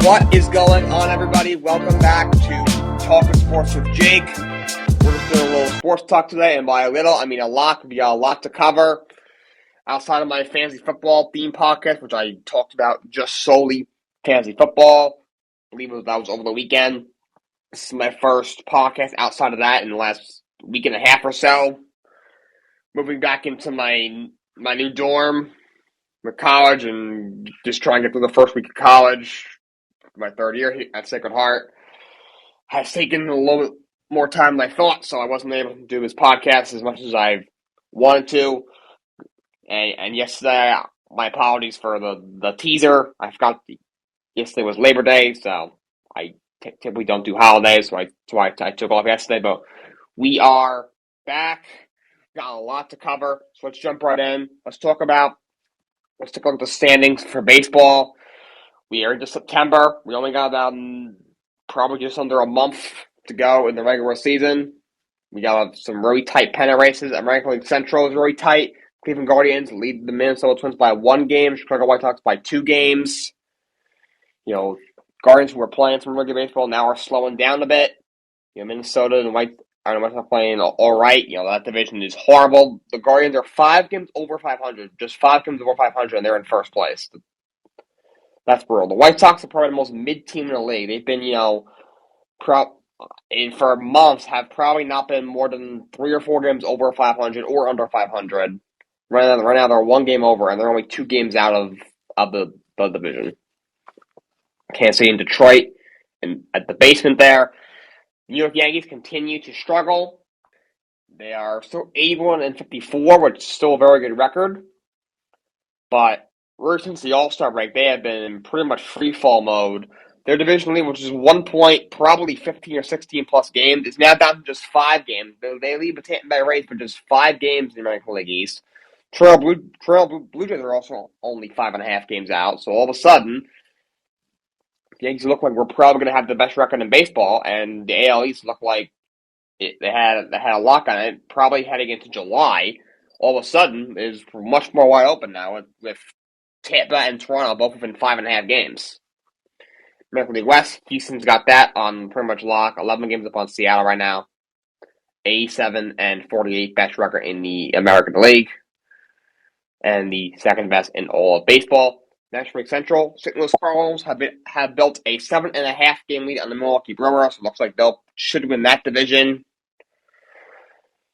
What is going on, everybody? Welcome back to Talkin Sports with Jake. We're just doing a little sports talk today, and by a little, I mean a lot. We got a lot to cover outside of my fantasy football theme podcast, which I talked about just solely fantasy football. I believe that was over the weekend. This is my first podcast outside of that in the last week and a half or so. Moving back into my new dorm with college and just trying to get through the first week of college. My third year at Sacred Heart has taken a little bit more time than I thought, so I wasn't able to do this podcast as much as I wanted to. And yesterday, my apologies for the teaser. I forgot yesterday was Labor Day, so I typically don't do holidays, so I took off yesterday. But we are back. Got a lot to cover, so let's jump right in. Let's take a look at the standings for baseball. We are into September. We only got about probably just under a month to go in the regular season. We got some really tight pennant races. American League Central is really tight. Cleveland Guardians lead the Minnesota Twins by 1 game. Chicago White Sox by 2 games. Guardians who were playing some regular baseball now are slowing down a bit. Minnesota and White Sox playing all right. That division is horrible. The Guardians are 5 games over 500. Just 5 games over 500, and they're in first place. That's brutal. The White Sox are probably the most mid-team in the league. They've been, for months, have probably not been more than 3 or 4 games over 500 or under 500. Right now they're 1 game over, and they're only 2 games out of the division. Kansas City and Detroit, and at the basement there. New York Yankees continue to struggle. They are still 81-54, which is still a very good record. But ever since the All-Star break, they have been in pretty much free-fall mode. Their division lead, which is 1 point, probably 15 or 16 plus games, is now down to just 5 games. They lead the Tampa Bay Rays for just 5 games in the American League East. Trail Blue Jays are also only 5.5 games out. So all of a sudden, the Yankees look like we're probably going to have the best record in baseball, and the AL East look like they had a lock on it. Probably heading into July, all of a sudden is much more wide open now with Tampa and Toronto both within 5.5 games. American League West, Houston's got that on pretty much lock. 11 games up on Seattle right now. 87-48 best record in the American League. And the second best in all of baseball. National League Central, St. Louis Cardinals have built a 7.5 game lead on the Milwaukee Brewers. So it looks like they should win that division.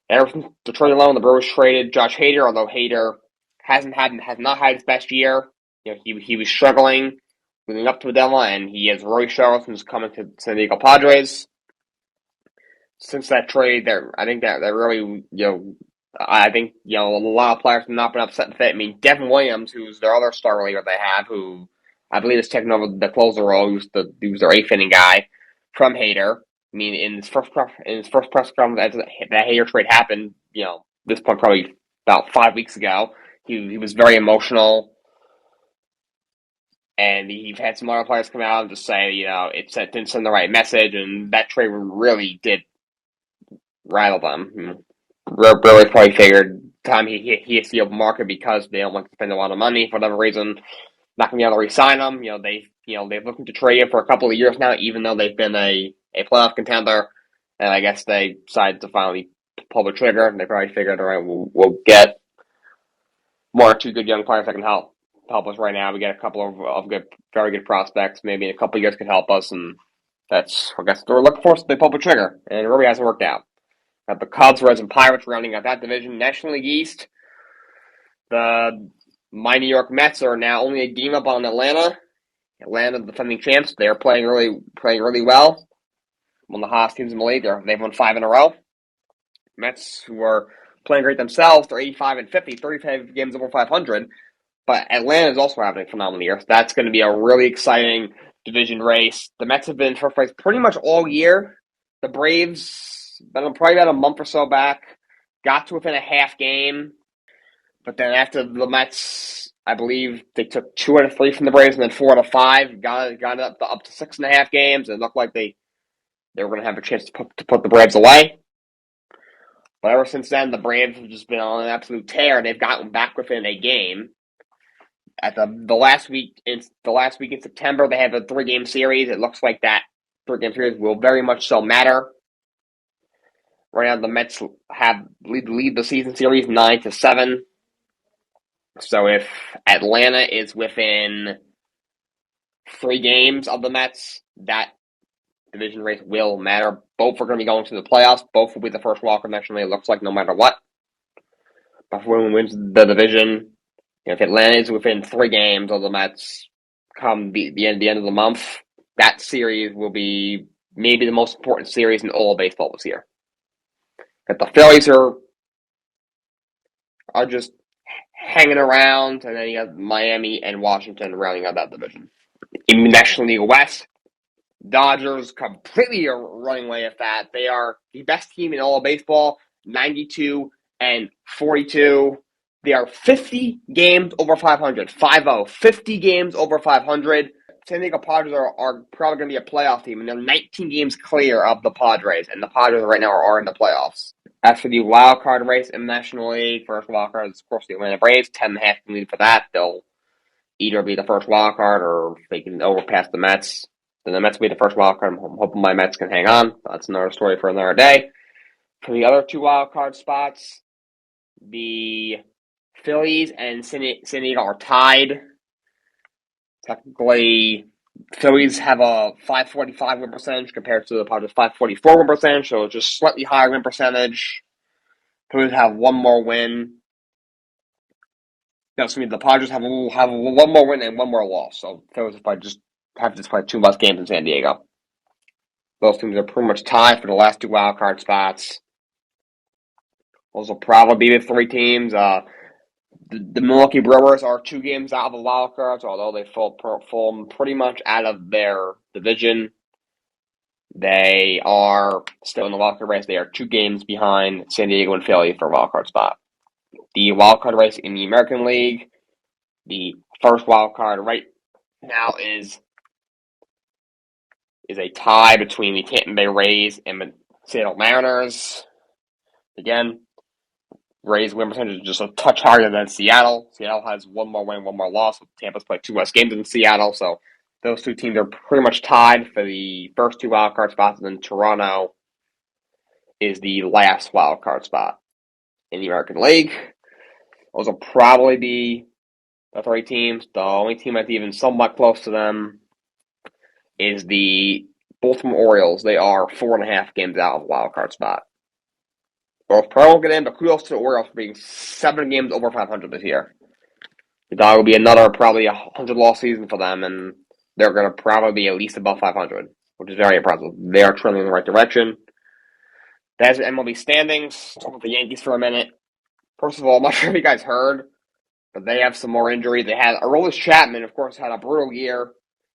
Ever since Detroit alone, the Brewers traded Josh Hader, although Hader has not had his best year. He was struggling leading up to the deadline, and he has really struggled since coming to San Diego Padres. Since that trade, I think that really, a lot of players have not been upset and fit. I mean, Devin Williams, who's their other star reliever they have, who I believe is taking over the closer role, he was their 8th inning guy from Hader. I mean, in his first press conference that Hader trade happened, this point probably about 5 weeks ago, he was very emotional. And you've had some other players come out and just say, it didn't send the right message, and that trade really did rattle them. Really probably figured time he has to be open market because they don't want to spend a lot of money for whatever reason. Not going to be able to re-sign him. They've looking to trade him for a couple of years now, even though they've been a playoff contender. And I guess they decided to finally pull the trigger. And they probably figured, all right, we'll get 1 or 2 good young players that can help us right now. We get a couple of very good prospects. Maybe in a couple of years could help us, and that's, I guess, what we're looking for. So they pull the trigger, and it really hasn't worked out. Got the Cubs, Reds, and Pirates rounding out that division. National League East, my New York Mets are now only a game up on Atlanta. Atlanta, the defending champs, they're playing really well. One of the hottest teams in the league. They've won 5 in a row. Mets, who are playing great themselves, they're 85-50, 35 games over 500. But Atlanta is also having a phenomenal year. So that's going to be a really exciting division race. The Mets have been in first place pretty much all year. The Braves, probably about a month or so back, got to within a half game. But then after the Mets, I believe they took 2 out of 3 from the Braves and then 4 out of 5, got it up to 6.5 games. It looked like they were going to have a chance to put the Braves away. But ever since then, the Braves have just been on an absolute tear. They've gotten back within a game. at the last week in September, they have a 3-game series. It looks like that 3-game series will very much so matter. Right now, the Mets lead the season series 9-7. So if Atlanta is within 3 games of the Mets, that division race will matter. Both are going to be going to the playoffs. Both will be the first wild card nationally. It looks like no matter what. But whoever wins the division, if Atlanta is within 3 games of the Mets come the end of the month, that series will be maybe the most important series in all of baseball this year. That the Phillies are just hanging around, and then you have Miami and Washington rounding out that division. In the National League West, Dodgers completely are running away with that. They are the best team in all of baseball, 92-42. They are 50 games over 500. 5-0. 50 games over 500. San Diego Padres are probably going to be a playoff team, and they're 19 games clear of the Padres, and the Padres right now are in the playoffs. As for the wild card race in the National League, first wild card is, of course, the Atlanta Braves. 10.5 lead for that. They'll either be the first wild card or they can overpass the Mets. Then the Mets will be the first wild card. I'm hoping my Mets can hang on. That's another story for another day. For the other 2 wild card spots, the Phillies and San Diego are tied. Technically, Phillies have a .545 win percentage compared to the Padres' .544 win percentage, so just slightly higher win percentage. Phillies have one more win. No, excuse me, the Padres have one more win and one more loss, so Phillies have to play 2 less games in San Diego. Those teams are pretty much tied for the last 2 wild card spots. Those will probably be the 3 teams. The Milwaukee Brewers are 2 games out of the wild cards, although they fall pretty much out of their division. They are still in the wild card race. They are 2 games behind San Diego and Philly for a wild card spot. The wild card race in the American League, the first wild card right now is a tie between the Tampa Bay Rays and the Seattle Mariners. Again, Rays win percentage is just a touch harder than Seattle. Seattle has one more win, one more loss. Tampa's played 2 less games than Seattle, so those 2 teams are pretty much tied for the first 2 wild card spots, and then Toronto is the last wild card spot in the American League. Those will probably be the 3 teams. The only team that's even somewhat close to them is the Baltimore Orioles. They are 4.5 games out of the wild card spot. Both probably won't get in, but kudos to the Orioles for being 7 games over 500 this year. That will be another probably 100-loss season for them, and they're going to probably be at least above 500, which is very impressive. They are trending in the right direction. That's MLB Standings. Talk about the Yankees for a minute. First of all, I'm not sure if you guys heard, but they have some more injuries. They had Aroldis Chapman, of course, had a brutal year.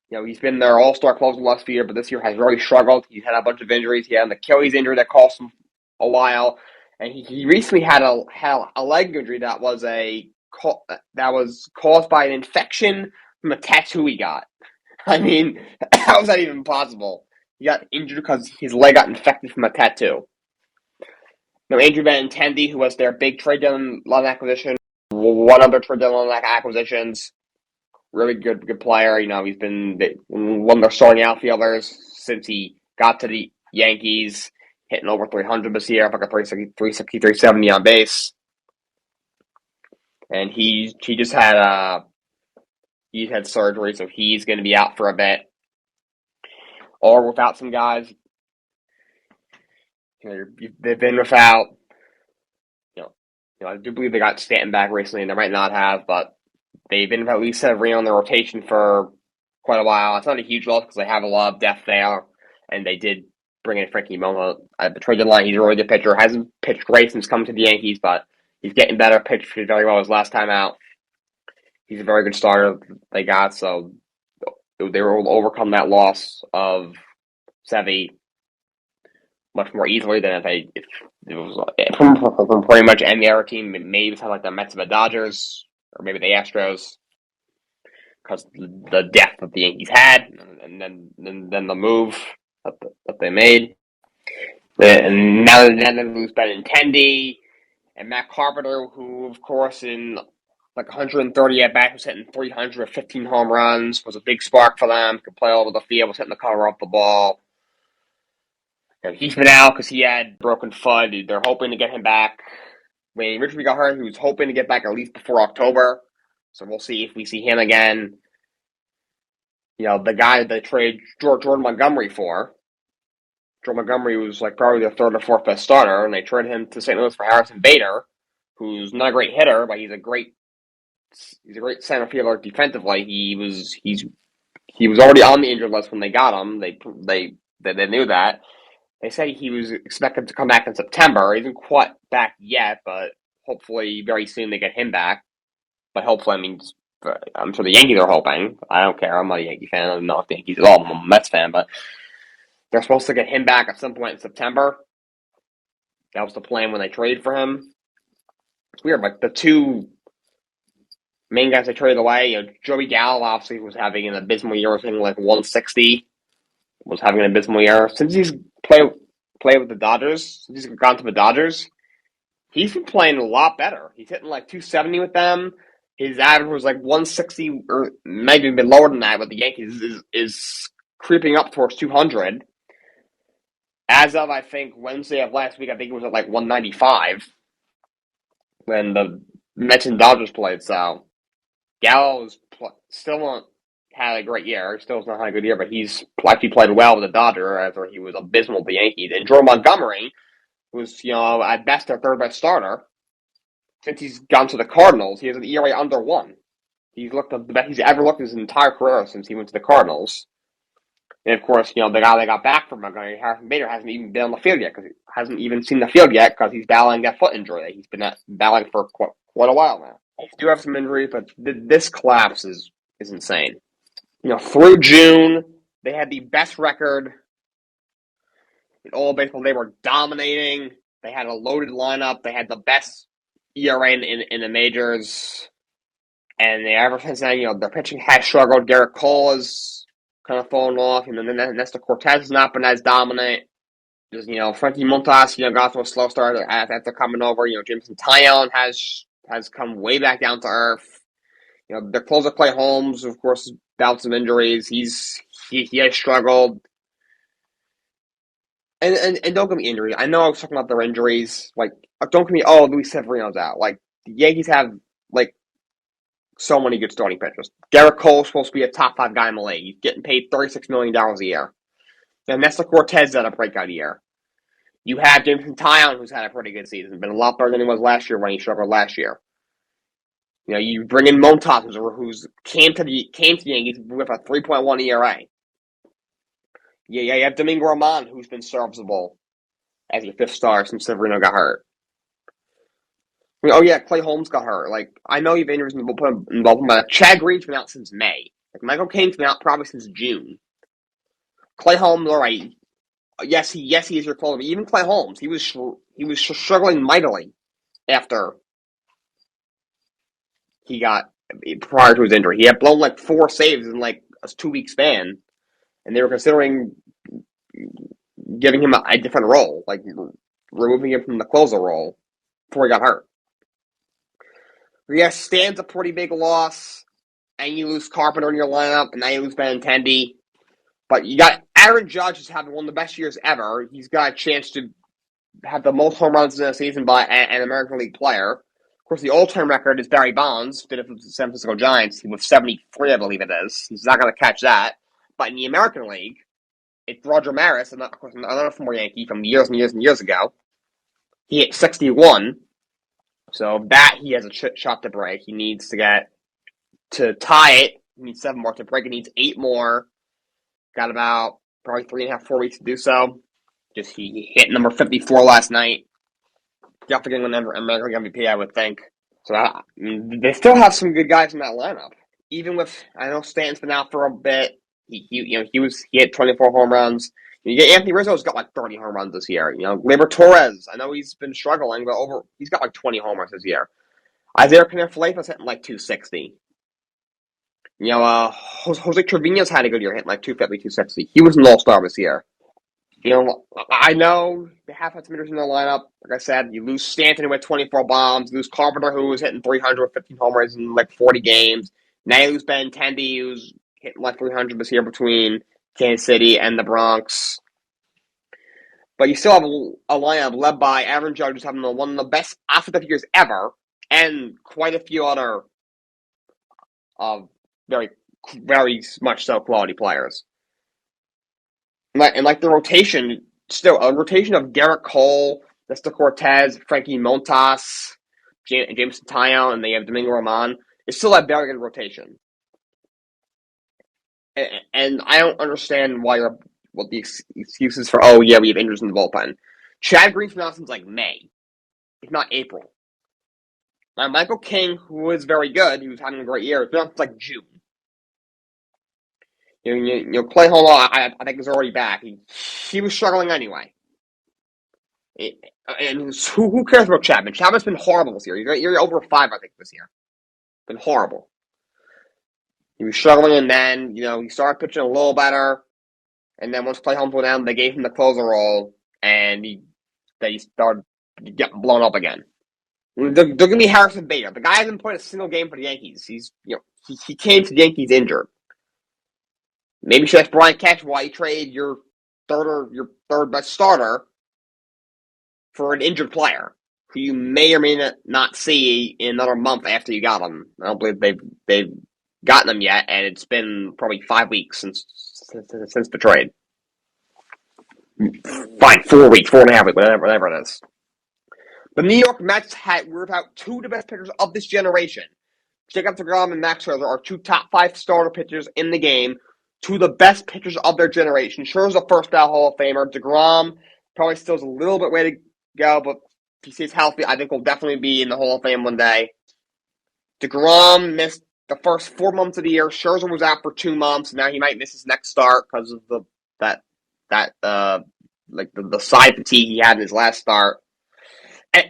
He's been their all-star closer last year, but this year has really struggled. He's had a bunch of injuries. He had an Achilles injury that cost him a while, and he recently had a leg injury that was caused by an infection from a tattoo he got. I mean, how is that even possible? He got injured because his leg got infected from a tattoo. Andrew Benintendi, who was their big trade deadline acquisition, one other trade deadline acquisitions. Really good player. He's been one of their starting outfielders since he got to the Yankees, hitting over 300 this year, like a 360, 370 on base. And he just had surgery, so he's going to be out for a bit. Or without some guys. They've been without. I do believe they got Stanton back recently, and they might not have, but they've been at least Severino on their rotation for quite a while. It's not a huge loss because they have a lot of depth there, and they did bring in Frankie Mona at the trade deadline. He's a really good pitcher. Hasn't pitched great since coming to the Yankees, but he's getting better. Pitched very well his last time out. He's a very good starter they got, so they were able to overcome that loss of Sevy much more easily than if it was from pretty much any other team. Maybe something like the Mets or the Dodgers, or maybe the Astros, because the depth that the Yankees had, and then the move that they made. And now they lose Benintendi and Matt Carpenter, who, of course, in like 130 at bats, was hitting 300, 15 home runs, was a big spark for them, could play all over the field, was hitting the cover off the ball. And he's been out because he had broken foot. They're hoping to get him back. When he originally got hurt, he was hoping to get back at least before October. So we'll see if we see him again. The guy that they traded Jordan Montgomery for. Jordan Montgomery was like probably the third or fourth best starter, and they traded him to St. Louis for Harrison Bader, who's not a great hitter, but he's a great center fielder defensively. He was already on the injured list when they got him. They knew that. They said he was expected to come back in September. He isn't quite back yet, but hopefully very soon they get him back. But hopefully, I'm sure the Yankees are hoping. I don't care. I'm not a Yankee fan. I don't know if the Yankees at all. I'm a Mets fan, but they're supposed to get him back at some point in September. That was the plan when they traded for him. It's weird, like the two main guys they traded away, Joey Gallo obviously was having an abysmal year, was hitting like 160. Was having an abysmal year. Since he's played with the Dodgers, since he's gone to the Dodgers, he's been playing a lot better. He's hitting like 270 with them. His average was like 160, or maybe a bit lower than that, but the Yankees is creeping up towards 200. As of, I think, Wednesday of last week, I think it was at like 195 when the Mets and Dodgers played. So Gallo still had a great year. He still has not had a good year, but he's actually played well with the Dodgers after he was abysmal with the Yankees. And Jordan Montgomery was, at best their third best starter. Since he's gone to the Cardinals, he has an ERA under 1. He's looked the best he's ever looked his entire career since he went to the Cardinals. And of course, the guy they got back from Montgomery, Harrison Bader, hasn't even been on the field yet because he hasn't even seen the field yet because he's battling that foot injury. He's been battling for quite a while now. They do have some injuries, but this collapse is insane. Through June, they had the best record in all of baseball. They were dominating. They had a loaded lineup. They had the best ERA in the majors. And ever since then, their pitching has struggled. Garrett Cole has kind of fallen off. And then Nestor Cortez has not been as dominant. Just, Frankie Montas, got to a slow start after coming over. Jameson Taillon has come way back down to earth. Their closer Clay Holmes, of course, bouts some injuries. He has struggled. And don't get me injuries. I know I was talking about their injuries. Like, don't get me, Luis Severino's out. Like, the Yankees have, like, so many good starting pitchers. Garrett Cole's supposed to be a top 5 guy in the league. He's getting paid $36 million a year. And Nestor Cortez had a breakout year. You have Jameson Taillon, who's had a pretty good season. Been a lot better than he was last year when he struggled last year. You bring in Montas, who's came to the Yankees with a 3.1 ERA. Yeah, you have Domingo Román, who's been serviceable as your 5th star since Severino got hurt. Clay Holmes got hurt. Like, I know you've injuries involved, but Chad Green's been out since May. Like, Michael Caine's been out probably since June. Clay Holmes, all right. Yes, he is your closer. Even Clay Holmes, he was struggling mightily after he got prior to his injury. He had blown like 4 saves in like a 2-week span, and they were considering giving him a different role, like removing him from the closer role before he got hurt. Yes, Stan's a pretty big loss, and you lose Carpenter in your lineup, and now you lose Benintendi. But you got Aaron Judge is having one of the best years ever. He's got a chance to have the most home runs in a season by an American League player. Of course, the all-time record is Barry Bonds, did it for the San Francisco Giants. He was 73, I believe it is. He's not going to catch that. But in the American League, it's Roger Maris, and of course another former Yankee from years and years and years ago. He hit 61. So that he has a shot to break. He needs to tie it. He needs 7 more to break. He needs 8 more. Got about probably 3.5, 4 weeks to do so. He hit number 54 last night. Definitely going to win American MVP, I would think. So they still have some good guys in that lineup. Even with, I know Stanton's been out for a bit. He had 24 home runs. You get Anthony Rizzo's got like 30 home runs this year. Gleyber Torres, I know he's been struggling, but he's got like 20 homers this year. Isaiah Canner-Falefa's hitting like 260. Jose Trevino's had a good year, hitting like 250, 260. He was an all-star this year. I know they have had some hitters in their lineup. Like I said, you lose Stanton who had 24 bombs, you lose Carpenter who was hitting 300 with 15 home runs in like 40 games. Now you lose Ben Tendy who's hitting like 300 this year between Kansas City and the Bronx. But you still have a lineup led by Aaron Judge, who's having one of the best offensive years ever, and quite a few other very, very much so quality players. And like the rotation, still a rotation of Garrett Cole, Nestor Cortez, Frankie Montas, Jameson Taillon, and they have Domingo Roman. It's still a very good rotation. And I don't understand what the excuses for, oh, yeah, we have injuries in the bullpen. Chad Green's been out since like May, if not April. Now, Michael King, who is very good, he was having a great year, it's been out since like June. Clay Hollow, I think, is already back. He was struggling anyway. And who cares about Chapman? Chapman's been horrible this year. You're over 5, I think, this year. Been horrible. He was struggling, and then, he started pitching a little better. And then once Clay Holmes went down, they gave him the closer role, and they started getting blown up again. They're going to be Harrison Bader. The guy hasn't played a single game for the Yankees. He came to the Yankees injured. Maybe you should ask Brian Cashman why you trade your third best starter for an injured player who you may or may not see in another month after you got him. I don't believe they've gotten him yet, and it's been probably 5 weeks since the trade. Fine, 4 weeks, 4.5 weeks, whatever it is. The New York Mets were without two of the best pitchers of this generation. Jacob deGrom and Max Scherzer are 2 top 5 starter pitchers in the game, 2 of the best pitchers of their generation. Scherzer's a first-ballot Hall of Famer. DeGrom probably still has a little bit way to go, but if he stays healthy, I think he'll definitely be in the Hall of Fame one day. DeGrom missed the first 4 months of the year. Scherzer was out for 2 months. Now he might miss his next start because of the side fatigue he had in his last start.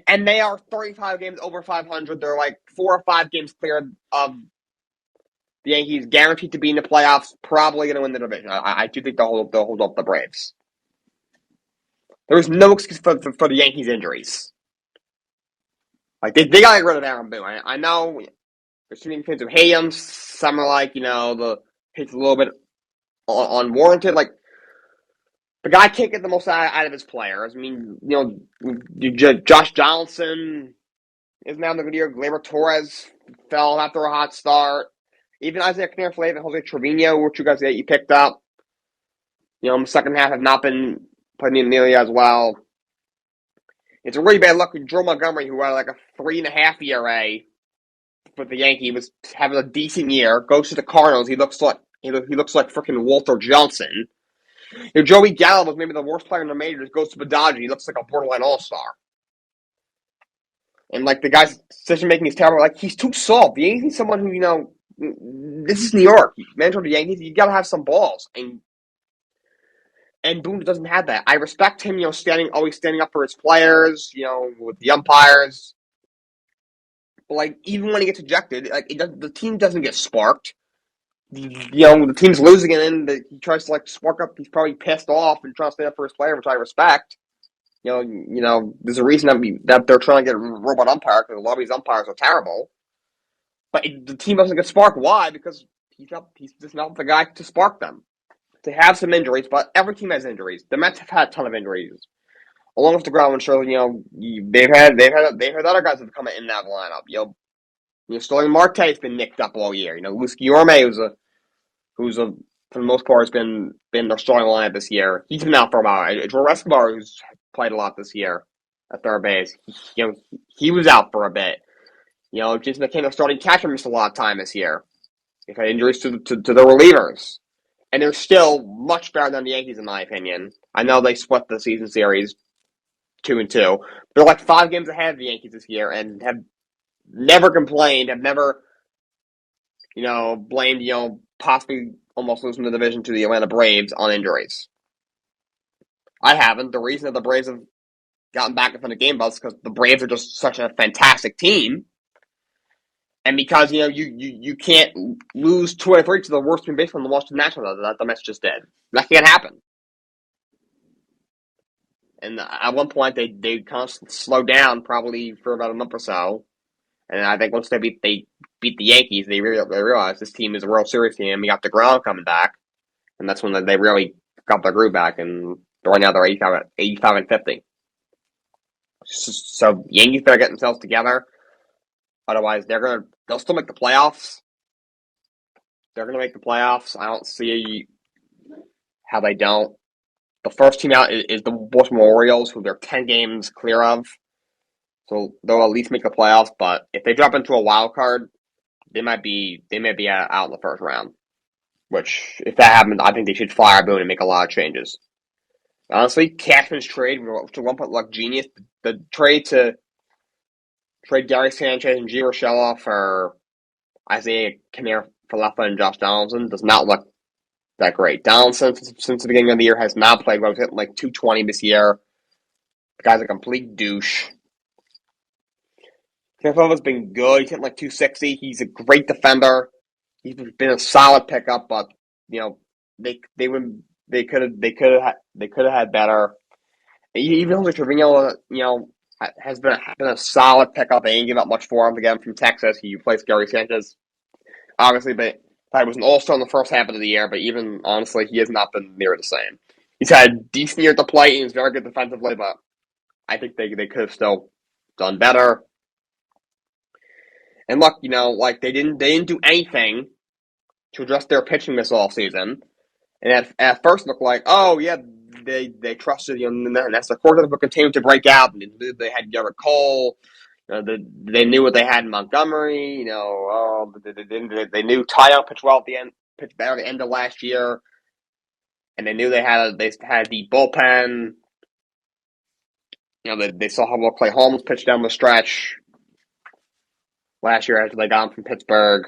And they are 35 games over 500. They're like 4 or 5 games clear of the Yankees, guaranteed to be in the playoffs, probably going to win the division. I do think they'll hold up the Braves. There's no excuse for the Yankees' injuries. Like, they got to get rid of Aaron Boone. I know there's too many fans who hate him. Some are like, the hate's a little bit unwarranted. Like, the guy can't get the most out of his players. I mean, Josh Johnson is now in the good year. Gleyber Torres fell after a hot start. Even Isaiah Kiner-Falefa and Jose Trevino, which you picked up, in the second half have not been playing nearly as well. It's a really bad luck with Joe Montgomery, who had like a 3.5 ERA for the Yankees, was having a decent year. Goes to the Cardinals, he looks like freaking Walter Johnson. Joey Gallo was maybe the worst player in the majors. Goes to the Dodgers, he looks like a borderline all-star. And like the guy's decision making is terrible. Like, he's too soft. The Yankees need someone who this is New York. Manager of the Yankees, you gotta have some balls, and Boone doesn't have that. I respect him, always standing up for his players, with the umpires. But like, even when he gets ejected, like the team doesn't get sparked. The team's losing, and then he tries to like spark up. He's probably pissed off and trying to stand up for his player, which I respect. There's a reason that they're trying to get a robot umpire because a lot of these umpires are terrible. But the team doesn't get sparked. Why? Because he's just not the guy to spark them. They have some injuries, but every team has injuries. The Mets have had a ton of injuries, along with DeGrom and Scherzer. They've had other guys that have come in that lineup. Starling Marte's been nicked up all year. Luis Guillorme, who's for the most part has been their starting lineup this year. He's been out for a while. Jorge Escobar, who's played a lot this year at third base, he was out for a bit. Jason McCann, starting catcher, missed a lot of time this year. They've had injuries to the relievers. And they're still much better than the Yankees, in my opinion. I know they split the season series 2-2. They're like 5 games ahead of the Yankees this year and have never complained, have never, blamed, possibly almost losing the division to the Atlanta Braves on injuries. I haven't. The reason that the Braves have gotten back in front of game balls is because the Braves are just such a fantastic team. And because, you can't lose 2 out of 3 to the worst team baseball in the Washington Nationals that the Mets just did. That can't happen. And at one point, they kind of slowed down probably for about a month or so. And I think once they beat the Yankees, they realized this team is a World Series team. We got DeGrom coming back, and that's when they really got their groove back. And right now they're 85 and 50. So Yankees better get themselves together. Otherwise, they'll still make the playoffs. They're gonna make the playoffs. I don't see how they don't. The first team out is the Baltimore Orioles, who they're 10 games clear of. So they'll at least make the playoffs. But if they drop into a wild card, they might be out in the first round. Which, if that happens, I think they should fire Boone and make a lot of changes. Honestly, Cashman's trade to one point looked genius. The trade to trade Gary Sanchez and G. Urshela for Isaiah Kiner-Falefa and Josh Donaldson does not look that great. Donaldson, since the beginning of the year, has not played well. He's hitting like 220 this year. The guy's a complete douche. Kiner-Falefa's been good. He's hitting like 260. He's a great defender. He's been a solid pickup, but they could have had better. Even Jose Trevino, has been a solid pickup. They didn't give up much for him to get him from Texas. He replaced Gary Sanchez, obviously, but he was an all-star in the first half of the year. But even honestly, he has not been near the same. He's had a decent year at the plate and he's very good defensively, but I think they could have still done better. And look, they didn't do anything to address their pitching this offseason. And at first looked like, oh yeah, they trusted and as the quarters were continuing to break out, and they had Garrett Cole. They knew what they had in Montgomery. They knew Taillon pitched well pitched better at the end of last year, and they knew they had the bullpen. They saw how well Clay Holmes pitched down the stretch last year after they got him from Pittsburgh.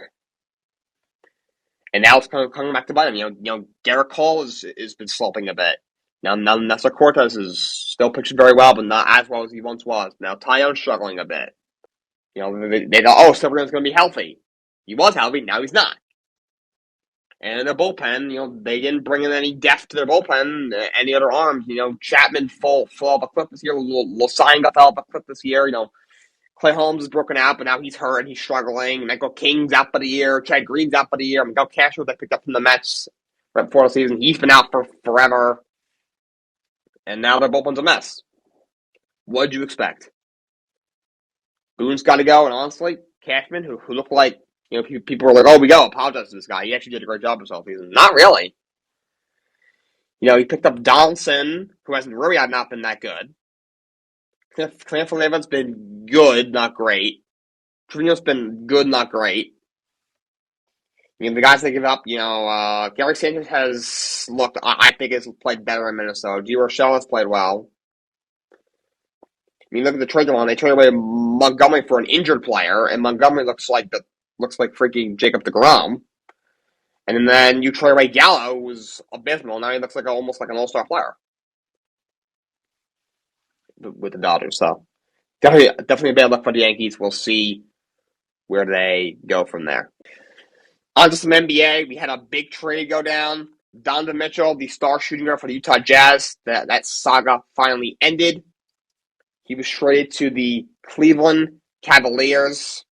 And now it's coming back to bite him. Garrett Cole has been sloping a bit. Now Nestor Cortez is still pitching very well, but not as well as he once was. Now Taillon's struggling a bit. They thought, Silverman's going to be healthy. He was healthy, now he's not. And in the bullpen, they didn't bring in any depth to their bullpen, any other arms. Chapman fell off a cliff this year. Losine got fell off a cliff this year. Clay Holmes is broken out, but now he's hurt and he's struggling. Michael King's out for the year. Chad Green's out for the year. Miguel Castro, they picked up from the Mets right before the season. He's been out for forever. And now their bullpen's a mess. What'd you expect? Boone's got to go, and honestly, Cashman, who looked like, people were like, oh, we got to apologize to this guy. He actually did a great job this offseason. Not really. He picked up Donaldson, who hasn't really not been that good. Kiner-Falefa's been good, not great. Trevino's been good, not great. The guys they give up, Gary Sanchez has looked, I think, has played better in Minnesota. G. Urshela has played well. Look at the trade deadline. They traded away Montgomery for an injured player, and Montgomery looks like freaking Jacob deGrom. And then you trade away Gallo, who was abysmal. Now he looks like almost like an all-star player with the Dodgers. So definitely a bad luck for the Yankees. We'll see where they go from there. On to some NBA. We had a big trade go down. Donovan Mitchell, the star shooting guard for the Utah Jazz, that saga finally ended. He was traded to the Cleveland Cavaliers.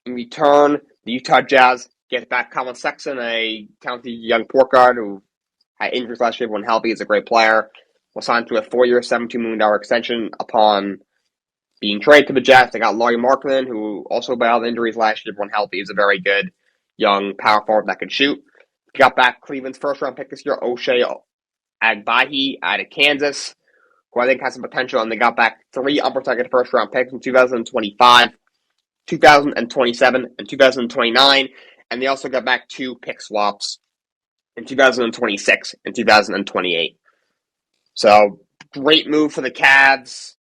In return, the Utah Jazz get back Colin Sexton, a talented young point guard who had injuries last year when healthy. Is a great player. Was signed to a 4-year, $72 million extension upon being traded to the Jazz. They got Lauri Markkanen, who also battled injuries last year when healthy. Is a very good young power forward that can shoot. Got back Cleveland's first-round pick this year, O'Shea Agbaji, out of Kansas, who I think has some potential. And they got back 3 unprotected first-round picks in 2025, 2027, and 2029. And they also got back 2 pick swaps in 2026 and 2028. So, great move for the Cavs.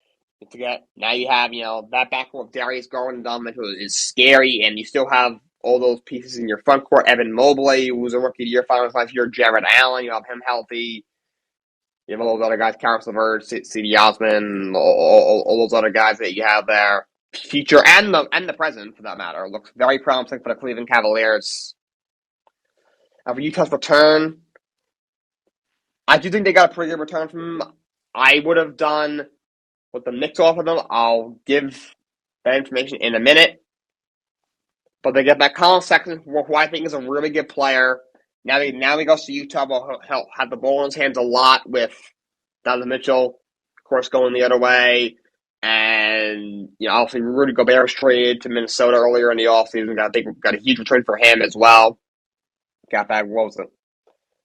Now you have, that backcourt of Darius Garland and Donovan Mitchell is scary, and you still have all those pieces in your front court. Evan Mobley, who was a rookie of the year finalist last year. Jared Allen, you have him healthy. You have all those other guys, Karis LeVert, C.D. Osman, all those other guys that you have there. Future and the present, for that matter, looks very promising for the Cleveland Cavaliers. For Utah's return, I do think they got a pretty good return from I would have done what the Knicks offered them. I'll give that information in a minute. But they get back Colin Sexton, who I think is a really good player. Now he goes to Utah, but he'll have the ball in his hands a lot with Donovan Mitchell, of course, going the other way. And, obviously Rudy Gobert was traded to Minnesota earlier in the offseason. Got a huge return for him as well. Got back, what was it,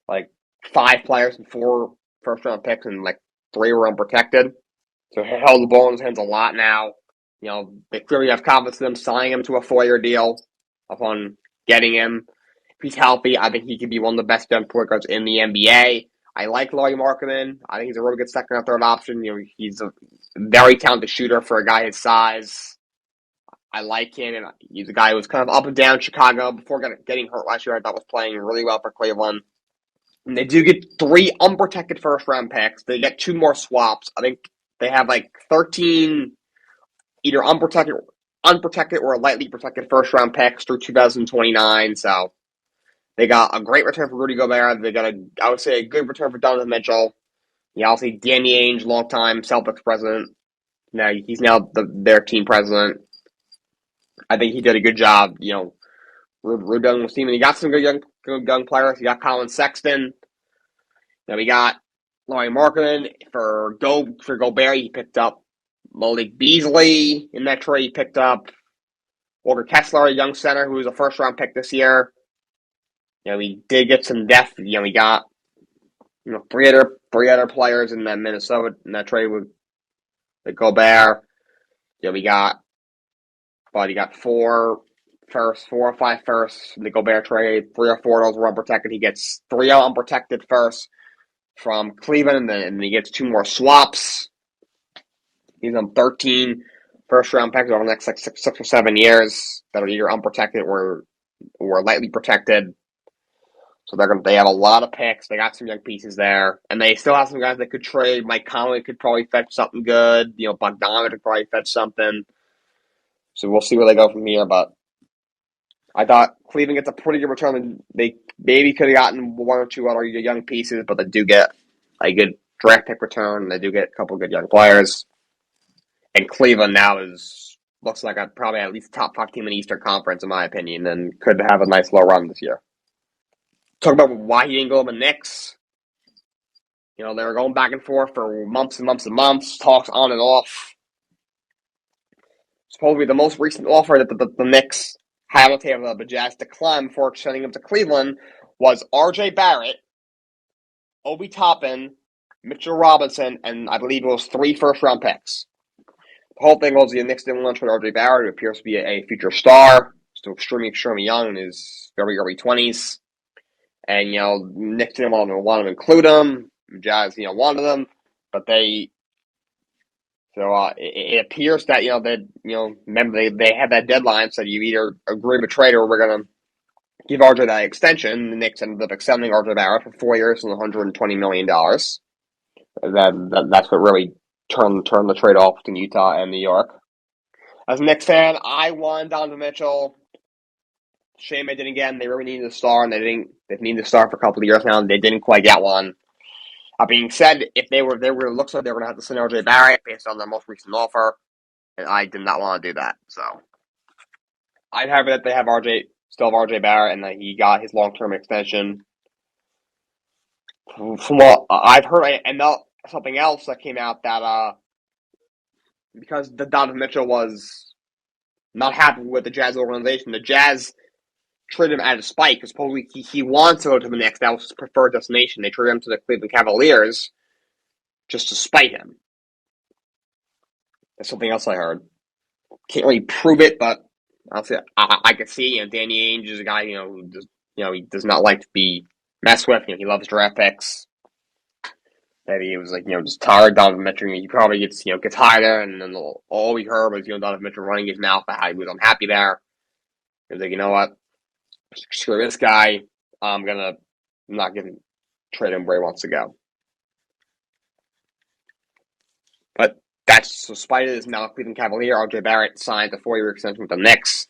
like 5 players and 4 first-round picks, and like 3 were unprotected. So he held the ball in his hands a lot now. They clearly have confidence in him, signing him to a 4-year deal upon getting him. If he's healthy, I think he could be one of the best young point guards in the NBA. I like Lauri Markkanen. I think he's a really good second or third option. He's a very talented shooter for a guy his size. I like him, and he's a guy who was kind of up and down in Chicago before getting hurt last year. I thought was playing really well for Cleveland. And they do get 3 unprotected first-round picks. They get 2 more swaps. I think they have like 13 either unprotected or lightly protected first-round picks through 2029. So they got a great return for Rudy Gobert. They got I would say, a good return for Donovan Mitchell. Obviously, Danny Ainge, longtime Celtics president. Now he's their team president. I think he did a good job. Rebuilding his team, and he got some good young players. He got Colin Sexton. Now we got Lauri Markkanen for Gobert. He picked up Malik Beasley in that trade. He picked up Walker Kessler, a young center who was a first-round pick this year. We did get some depth. We got 3 other players in that Minnesota in that trade with Gobert. We got 4 or 5 firsts in the Gobert trade. 3 or 4 of those were unprotected. He gets 3 unprotected firsts from Cleveland, and then he gets 2 more swaps. He's on 13 first-round picks over the next 6 or 7 years that are either unprotected or lightly protected. So they have a lot of picks. They got some young pieces there, and they still have some guys that could trade. Mike Conley could probably fetch something good. Bogdanovich could probably fetch something. So we'll see where they go from here. But I thought Cleveland gets a pretty good return. They maybe could have gotten 1 or 2 other young pieces, but they do get a good draft pick return. They do get a couple of good young players. And Cleveland now looks like probably at least top 5 team in the Eastern Conference, in my opinion, and could have a nice little run this year. Talk about why he didn't go to the Knicks. They were going back and forth for months and months and months, talks on and off. Supposedly the most recent offer that the Knicks had on the table that the Jazz declined before sending him to Cleveland was R.J. Barrett, Obi Toppin, Mitchell Robinson, and I believe it was 3 first-round picks. The whole thing was the Knicks didn't want to trade R.J. Barrett, who appears to be a future star, still extremely young in his very early 20s. And, Knicks didn't want to include him. Jazz, wanted him. But it appears that, remember they had that deadline, said you either agree with trade or we're going to give RJ that extension. The Knicks ended up extending RJ Barrett for 4 years and $120 million. That's what really turned the trade off between Utah and New York. As a Knicks fan, I won Donovan Mitchell. Shame they didn't get him. They really needed a star, and they've needed a star for a couple of years now, and they didn't quite get one. That being said, if they were looks like they were going to have to send RJ Barrett based on their most recent offer, and I did not want to do that. So I'm happy that they have RJ Barrett, and that he got his long-term extension. From what I've heard, and something else that came out that because the Donovan Mitchell was not happy with the Jazz organization, the Jazz traded him out of spite because supposedly he wants to go to the Knicks. That was his preferred destination. They traded him to the Cleveland Cavaliers just to spite him. That's something else I heard. Can't really prove it, but honestly, I could see. Danny Ainge is a guy who he does not like to be messed with. He loves draft picks. Maybe he was just tired of Donovan Mitchell. He probably gets hired there, and then all we heard was Donovan Mitchell running his mouth about how he was unhappy there. He was like, you know what? Screw this guy. I'm not going to trade him where he wants to go. But that's despite it is now a Cleveland Cavalier. RJ Barrett signed a 4-year extension with the Knicks.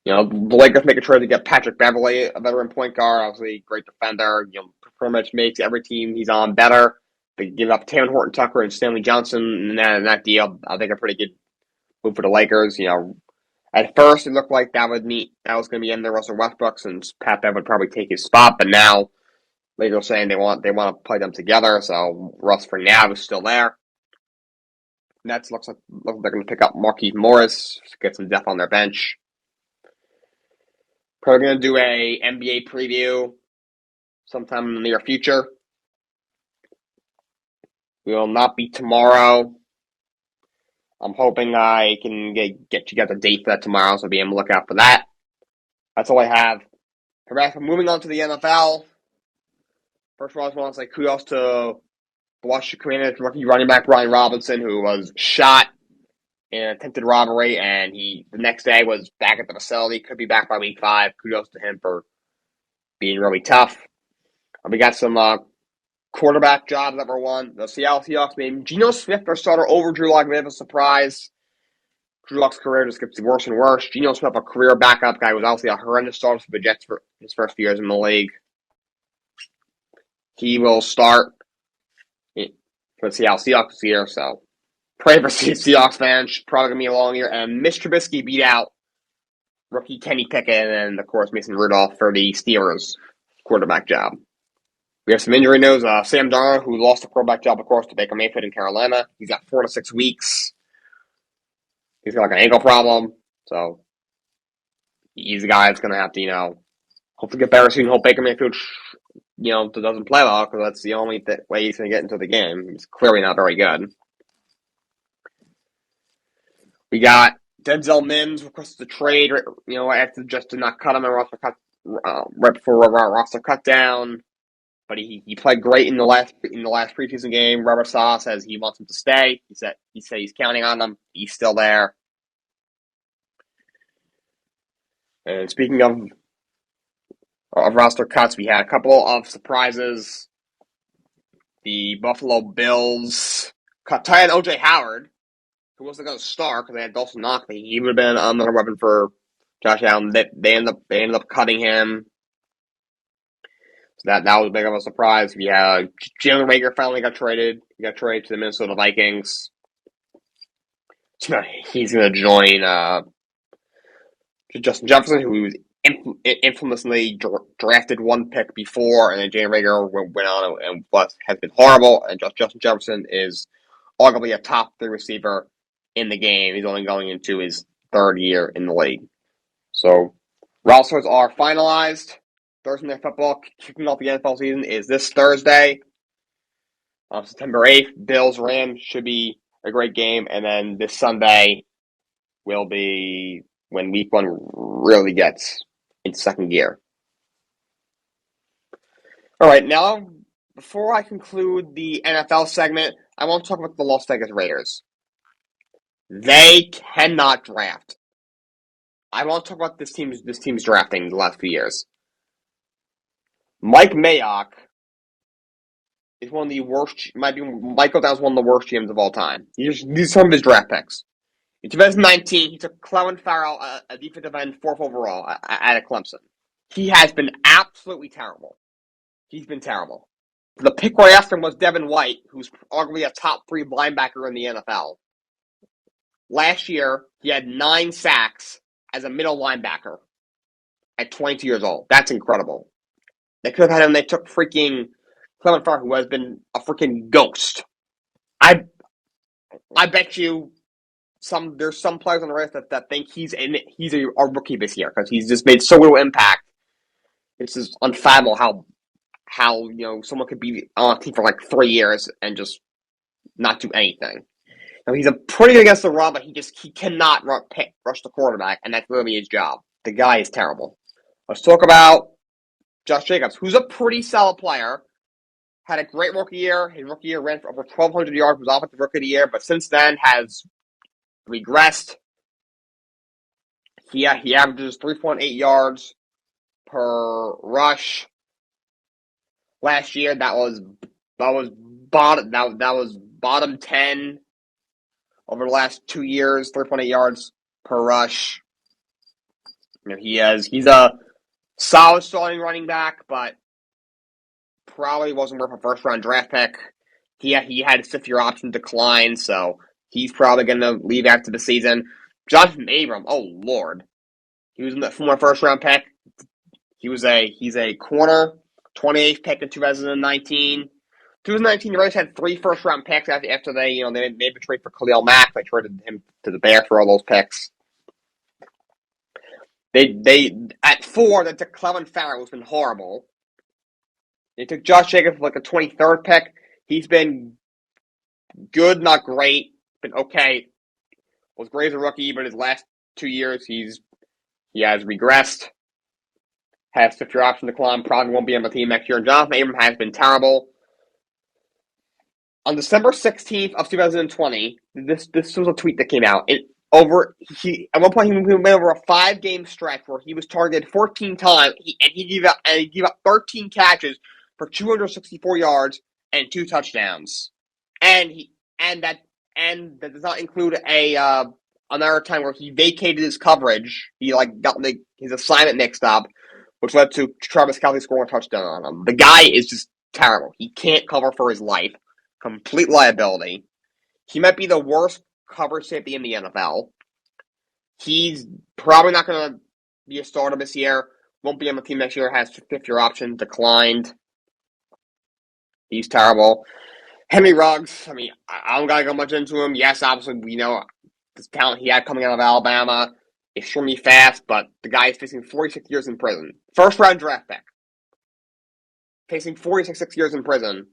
The Lakers make a trade to get Patrick Beverley, a veteran point guard, obviously great defender. Pretty much makes every team he's on better. They give up Taylor Horton Tucker and Stanley Johnson in that deal. I think a pretty good move for the Lakers. At first it looked like that was going to be end of Russell Westbrook, since Pat Bev would probably take his spot, but now Lakers are saying they want to play them together. So Russ for now is still there. Nets looks like they're going to pick up Markieff Morris, get some depth on their bench. Probably going to do a NBA preview sometime in the near future. We will not be tomorrow. I'm hoping I can get you guys a date for that tomorrow, so be on the lookout for that. That's all I have. Moving on to the NFL. First of all, I just want to say kudos to the Washington Commanders rookie running back Brian Robinson, who was shot in an attempted robbery, and the next day was back at the facility. Could be back by week 5. Kudos to him for being really tough. We got some quarterback jobs that were won. The Seattle Seahawks made Geno Smith their starter over Drew Lock. Bit of a surprise. Drew Lock's career just gets worse and worse. Geno Smith, a career backup guy, was obviously a horrendous starter for the Jets for his first few years in the league. He will start for the Seattle Seahawks this year, so pray for Seahawks fans. Probably going to be a long year. And Mitch Trubisky beat out rookie Kenny Pickett and, of course, Mason Rudolph for the Steelers quarterback job. We have some injury news. Sam Darnold, who lost the quarterback job, of course, to Baker Mayfield in Carolina. He's got 4 to 6 weeks. He's got an ankle problem, so he's a guy that's going to have to, hopefully get better soon. Hope Baker Mayfield, doesn't play well, because that's the only way he's going to get into the game. He's clearly not very good. We got Denzel Mims requested a trade, after just did not cut him and right before roster cut down. But he played great in the last preseason game. Robert Saleh says he wants him to stay. He said he's counting on him. He's still there. And speaking of roster cuts, we had a couple of surprises. The Buffalo Bills cut tight end O.J. Howard, who wasn't going to start because they had Dawson Knox. He would have been another weapon for Josh Allen. They ended up cutting him. So that was a big of a surprise. We had Jalen Reagor finally got traded. He got traded to the Minnesota Vikings. So he's going to join Justin Jefferson, who was infamously drafted 1 pick before, and then Jalen Reagor went on and has been horrible. And Justin Jefferson is arguably a top 3 receiver in the game. He's only going into his 3rd year in the league. So rosters are finalized. Thursday Night Football, kicking off the NFL season, is this Thursday, September 8th. Bills-Rams should be a great game. And then this Sunday will be when Week 1 really gets into second gear. All right, now, before I conclude the NFL segment, I want to talk about the Las Vegas Raiders. They cannot draft. I want to talk about this team's drafting the last few years. Mike Mayock is one of the worst. Might go down as one of the worst GMs of all time. These are some of his draft picks. In 2019, he took Clelin Farrell, a defensive end, 4th overall, out of Clemson. He has been absolutely terrible. He's been terrible. The pick right after him was Devin White, who's arguably a top 3 linebacker in the NFL. Last year, he had 9 sacks as a middle linebacker at 22 years old. That's incredible. They could have had him. They took freaking Clelin Farrell, who has been a freaking ghost. I bet you there's some players on the race that think he's a rookie this year because he's just made so little impact. It's just unfathomable how someone could be on a team for like 3 years and just not do anything. Now, he's a pretty good against the run, but he cannot rush the quarterback, and that's really his job. The guy is terrible. Let's talk about Josh Jacobs, who's a pretty solid player. Had a great rookie year. His rookie year ran for over 1,200 yards, was offensive rookie of the year, but since then has regressed. He averages 3.8 yards per rush. Last year, that was bottom 10 over the last 2 years. 3.8 yards per rush. He's a solid starting running back, but probably wasn't worth a 1st-round draft pick. he had his fifth-year option decline, so he's probably going to leave after the season. Jonathan Abram, oh Lord, he was in the former first-round pick. He's a corner, 28th pick in 2019. 2019, the Raiders had 3 first-round picks after they made the trade for Khalil Mack. They traded him to the Bears for all those picks. They at 4 they took Clelin Ferrell, who's been horrible. They took Josh Jacobs for like a 23rd pick. He's been good, not great. Been okay. Was great as a rookie, but his last 2 years he has regressed. Has fifth-year option decline. Probably won't be on the team next year. And Jonathan Abram has been terrible. On December 16th of 2020, this was a tweet that came out. At one point he went over a 5-game stretch where he was targeted 14 times, and he gave up 13 catches for 264 yards and 2 touchdowns. And that does not include another time where he vacated his coverage. He got his assignment mixed up, which led to Travis Kelce scoring a touchdown on him. The guy is just terrible. He can't cover for his life. Complete liability. He might be the worst coverage safety in the NFL. He's probably not going to be a starter this year. Won't be on the team next year. Has fifth-year option declined. He's terrible. Henry Ruggs, I don't got to go much into him. Yes, obviously, we know the talent he had coming out of Alabama. Extremely fast, but the guy is facing 46 years in prison. First-round draft pick. Facing 46 years in prison.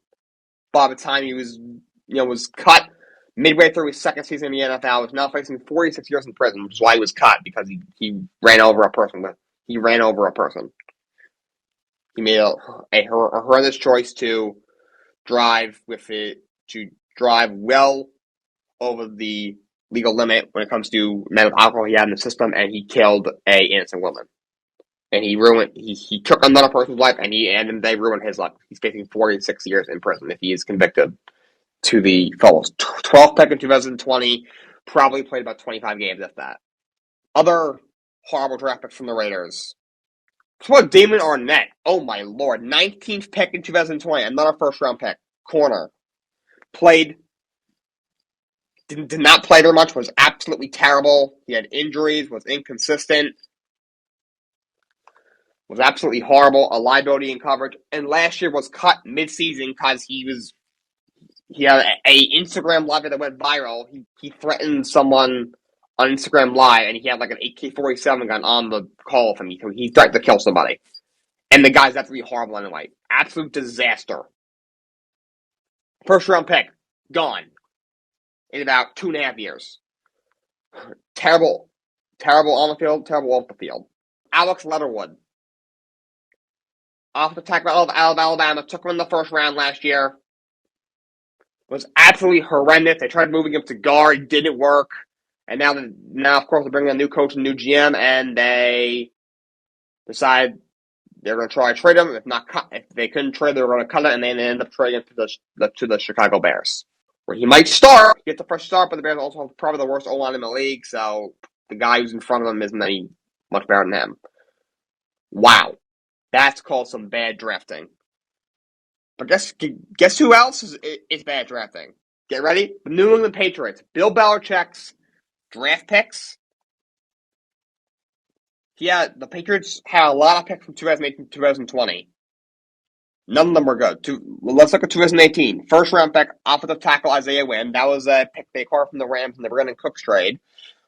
By the time he was cut midway through his second season in the NFL, was now facing 46 years in prison, which is why he was cut, because he ran over a person. He ran over a person. He made a horrendous choice to drive well over the legal limit when it comes to amount of alcohol he had in the system, and he killed an innocent woman. And he took another person's life, and they ruined his life. He's facing 46 years in prison if he is convicted. To the fellows. 12th pick in 2020, probably played about 25 games at that. Other horrible draft picks from the Raiders. What about Damon Arnett? Oh my lord. 19th pick in 2020, another first-round pick. Corner. Did not play very much, was absolutely terrible. He had injuries, was inconsistent. Was absolutely horrible, a liability in coverage. And last year was cut mid-season because he had a Instagram live that went viral. He threatened someone on Instagram Live, and he had like an AK-47 gun on the call with him. He threatened to kill somebody. And the guy's absolutely horrible anyway. Absolute disaster. First round pick, gone. In about 2.5 years. Terrible on the field, terrible off the field. Alex Leatherwood. Offensive tackle out of Alabama, took him in the first round last year. Was absolutely horrendous. They tried moving him to guard, didn't work. And now of course, they're bringing a new coach and new GM, and they decide they're going to try to trade him. If they couldn't trade, they were going to cut it, and then they end up trading him to the Chicago Bears, where he might start, get the fresh start, but the Bears also have probably the worst O-line in the league, so the guy who's in front of him isn't any much better than him. Wow. That's called some bad drafting. But guess who else is bad drafting? Get ready. The New England Patriots. Bill Belichick's draft picks. The Patriots had a lot of picks from 2018 to 2020. None of them were good. Let's look at 2018. First round pick, offensive tackle Isaiah Wynn. That was a pick they acquired from the Rams in the Brandon Cooks trade.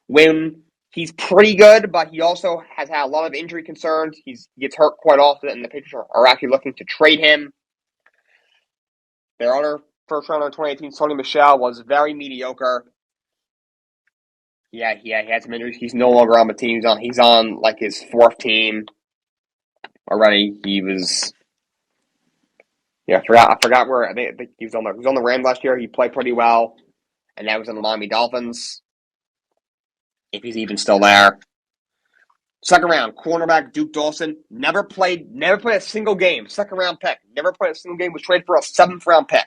Wynn, he's pretty good, but he also has had a lot of injury concerns. He gets hurt quite often, and the Patriots are actually looking to trade him. Their other first rounder in 2018, Sonny Michel, was very mediocre. Yeah, he had some injuries. He's no longer on the team. He's on like his 4th team already. He was. Yeah, I forgot where. I think he was on the Rams last year. He played pretty well, and that was in the Miami Dolphins. If he's even still there. Second round, cornerback Duke Dawson never played a single game. Second round pick, never played a single game. Was traded for a 7th round pick.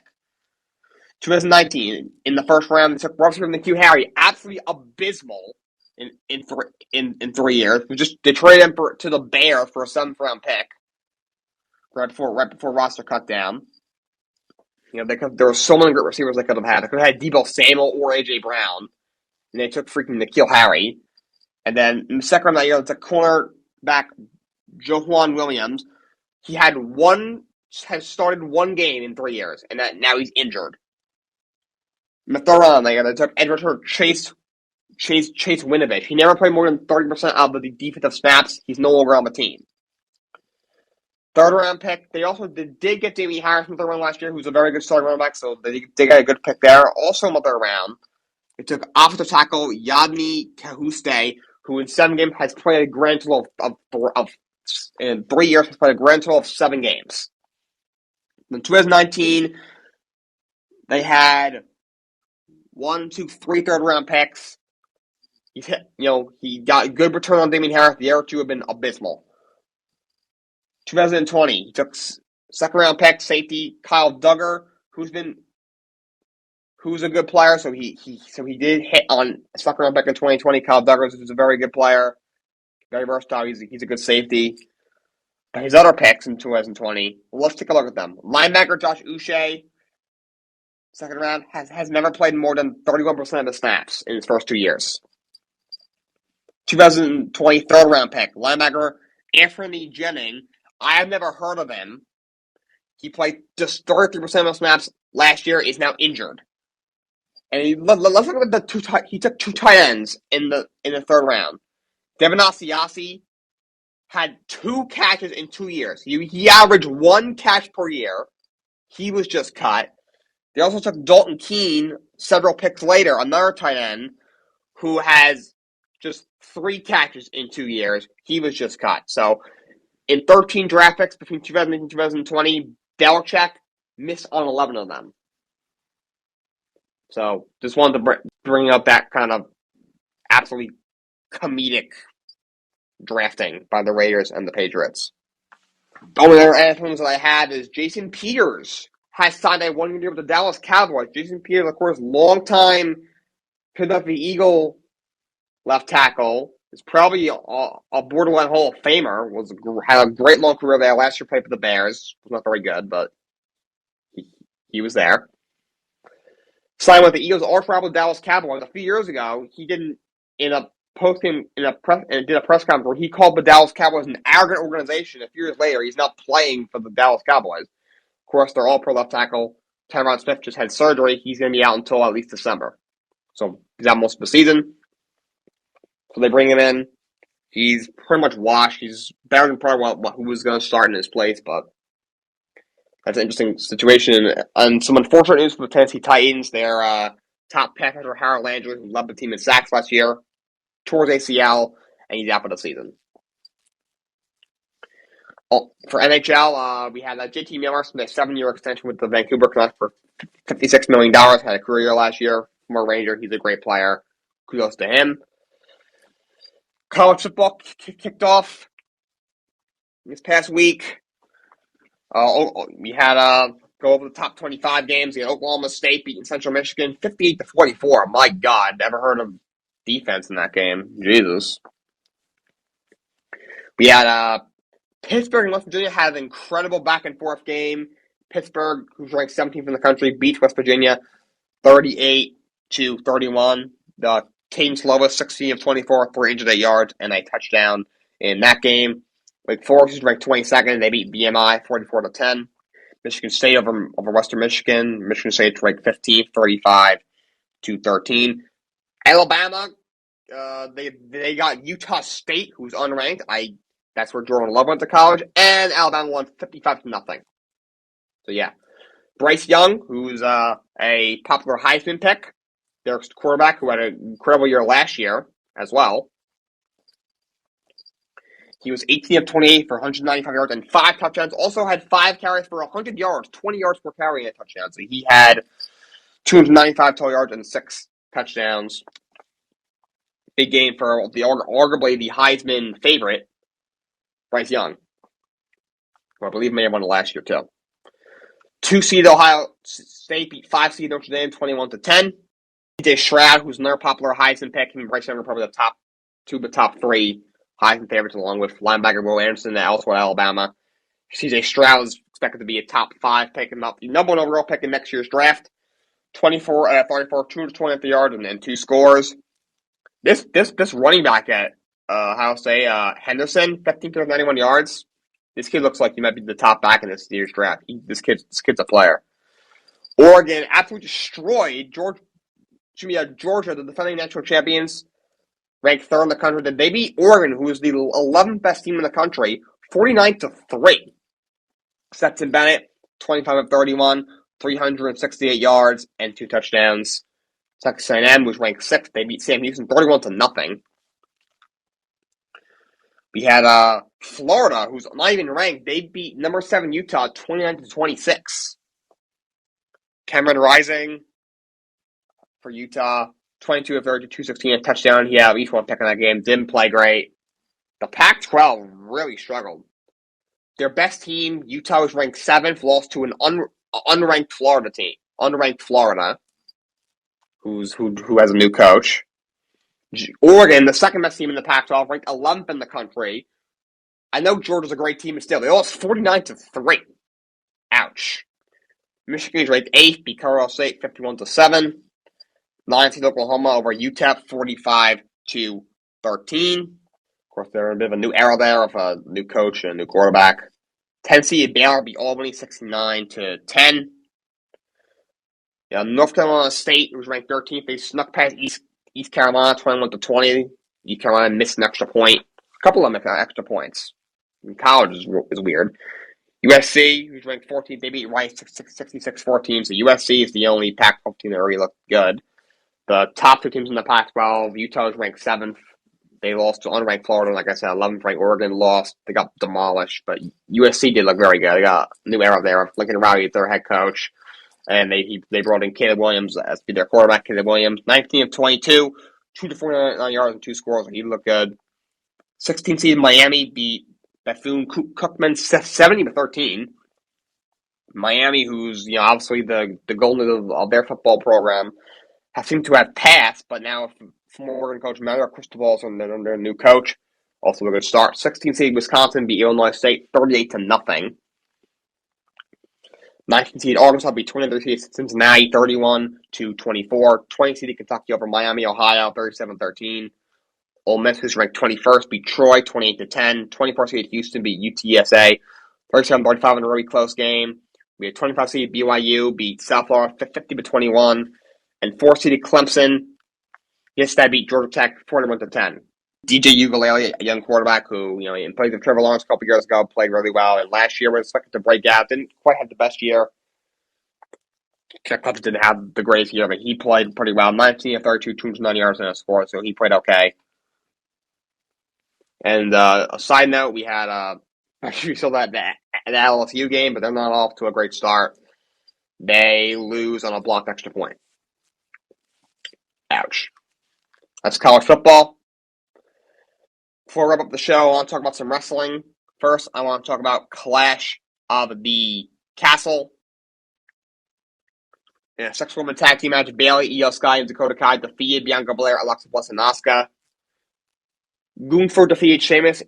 2019, in the first round, they took Robinson and Harry. Absolutely abysmal in 3 years. They traded him to the Bears for a 7th round pick right before roster cut down. There were so many great receivers they could have had. They could have had Deebo Samuel or A.J. Brown, and they took freaking N'Keal Harry. And then in the second round of that year, it's a cornerback, Joejuan Williams. He has started one game in 3 years, and now he's injured. In the third round, they took edge rusher Chase Winovich. He never played more than 30% of the defensive snaps. He's no longer on the team. Third round pick. They also did get Damien Harris in the third round last year, who's a very good starting running back, so they got a good pick there. Also in the third round, they took offensive tackle Yadni Kahuste, who in 7 games has played a grand total of in 3 years has played a grand total of 7 games. In 2019, they had 1, 2, 3 third round picks. He got a good return on Damien Harris. The other two have been abysmal. 2020, he took second round pick safety Kyle Duggar, who's a good player. So he did hit on a second round pick in 2020. Kyle Duggar is a very good player, very versatile. He's a good safety. His other picks in 2020, let's take a look at them. Linebacker Josh Uche, second round, has never played more than 31% of the snaps in his first 2 years. 2020 third round pick, linebacker Anthony Jennings. I have never heard of him. He played just 33% of the snaps last year, is now injured. And let's look at the two. He took 2 tight ends in the third round. Devin Asiasi had 2 catches in 2 years. He averaged 1 catch per year. He was just cut. They also took Dalton Keene several picks later, another tight end, who has just 3 catches in 2 years. He was just cut. So in 13 draft picks between 2008 and 2020, Belichick missed on 11 of them. So just wanted to bring up that kind of absolutely comedic drafting by the Raiders and the Patriots. The only other announcements that I have is Jason Peters has signed a 1-year deal with the Dallas Cowboys. Jason Peters, of course, longtime Philadelphia Eagle left tackle, is probably a borderline Hall of Famer. Had a great long career there. Last year played for the Bears. Was not very good, but he was there. Signed with the Eagles, also with the Dallas Cowboys. A few years ago, he did a press conference where he called the Dallas Cowboys an arrogant organization. A few years later, he's now playing for the Dallas Cowboys. Of course, they're all pro left tackle. Tyron Smith just had surgery. He's going to be out until at least December. So he's out most of the season. So they bring him in. He's pretty much washed. He's better than probably who was going to start in his place, but that's an interesting situation. And some unfortunate news for the Tennessee Titans. Their top pass rusher, Harold Landry, who led the team in sacks last year, tore his ACL, and he's out for the season. For NHL, we had JT Miller signed a 7-year extension with the Vancouver Canucks for $56 million. Had a career year last year. Former Ranger, he's a great player. Kudos to him. College football kicked off this past week. We had go over the top 25 games. We had Oklahoma State beating Central Michigan 58-44. My God, never heard of defense in that game. Jesus. We had Pittsburgh and West Virginia had an incredible back and forth game. Pittsburgh, who's ranked 17th in the country, beat West Virginia 38-31. The Caden Slovis, 16 of 24, 308 yards, and a touchdown in that game. Wake Forest is ranked 22nd. They beat BMI 44-10. Michigan State over Western Michigan. Michigan State ranked 15th, 35-13. Alabama, they got Utah State, who's unranked. That's where Jordan Love went to college, and Alabama won 55-0. So yeah, Bryce Young, who's a popular Heisman pick, their quarterback, who had an incredible year last year as well. He was 18 of 28 for 195 yards and 5 touchdowns. Also had 5 carries for 100 yards, 20 yards per carry and a touchdown. So he had 295 total yards and 6 touchdowns. Big game for arguably the Heisman favorite, Bryce Young, who I believe may have won last year too. 2-seed Ohio State beat 5-seed Notre Dame 21-10. CJ Stroud, who's another popular Heisman pick, and Bryce Young are probably the top 3 Heisman favorites, along with linebacker Will Anderson, also at Alabama. CJ Stroud is expected to be a top 5 pick, and the number 1 overall pick in next year's draft. 24 out of 34, 220 yards and 2 scores. This running back at Henderson, 15 to 91 yards. This kid looks like he might be the top back in this year's draft. This kid's a player. Oregon absolutely destroyed Georgia, the defending national champions, ranked 3rd in the country. Then they beat Oregon, who is the 11th best team in the country, 49-3. Stetson Bennett, 25 of 31, 368 yards and 2 touchdowns. Texas A&M was ranked 6th. They beat Sam Houston 31-0. We had Florida, who's not even ranked. They beat number 7 Utah 29-26. Cameron Rising for Utah, 22 of 30, 216, a touchdown. He had at least 1 pick in that game. Didn't play great. The Pac-12 really struggled. Their best team, Utah, was ranked 7th, lost to an unranked Florida team. Unranked Florida, who has a new coach. Oregon, the second best team in the Pac-12, ranked 11th in the country. I know Georgia's a great team, but still, they lost 49-3. Ouch. Michigan's ranked 8th, beat Colorado State 51-7. 9th Oklahoma over UTEP 45-13. Of course, they're in a bit of a new era there of a new coach and a new quarterback. Tennessee and Baylor beat Albany 69-10. North Carolina State was ranked 13th. They snuck past East Carolina 21-20. East Carolina missed an extra point. A couple of them missed extra points. In college is weird. USC, who's ranked 14th, they beat Rice 66-14. So USC is the only Pac-12 team that really looked good. The top 2 teams in the Pac-12, Utah is ranked 7th. They lost to unranked Florida. Like I said, 11th ranked Oregon lost. They got demolished. But USC did look very good. They got a new era there. Lincoln Riley, their head coach. And they brought in Caleb Williams as their quarterback. Caleb Williams, 19 of 22, 249 yards and 2 scores. He looked good. 16 seed Miami beat Bethune-Cookman 70-13. Miami, who's obviously the golden of their football program, have seemed to have passed, but now former Oregon coach Mario Cristobal's under their new coach. Also a good start. 16 seed Wisconsin beat Illinois State 38-0. 19 seed Arkansas beat 23 seed Cincinnati 31-24. 20 seed Kentucky over Miami, Ohio 37-13. Ole Miss, who's ranked 21st, beat Troy 28-10. 24 seed Houston beat UTSA 37-35 in a really close game. We had 25 seed BYU beat South Florida 50-21. And 4 seed Clemson, that beat Georgia Tech 41-10. DJ Uiagalelei, a young quarterback who, he played with Trevor Lawrence a couple years ago, played really well. And last year was expected to break out. Didn't quite have the best year. Clemson didn't have the greatest year, but he played pretty well. 19 of 32, 209 yards and a score, so he played okay. And a side note, we had actually saw that LSU game, but they're not off to a great start. They lose on a blocked extra point. Ouch. That's college football. Before I wrap up the show, I want to talk about some wrestling. First, I want to talk about Clash of the Castle. In a 6-woman tag team match, Bayley, Io Sky, and Dakota Kai defeated Bianca Belair, Alexa Bliss, and Asuka. Gunther defeated Sheamus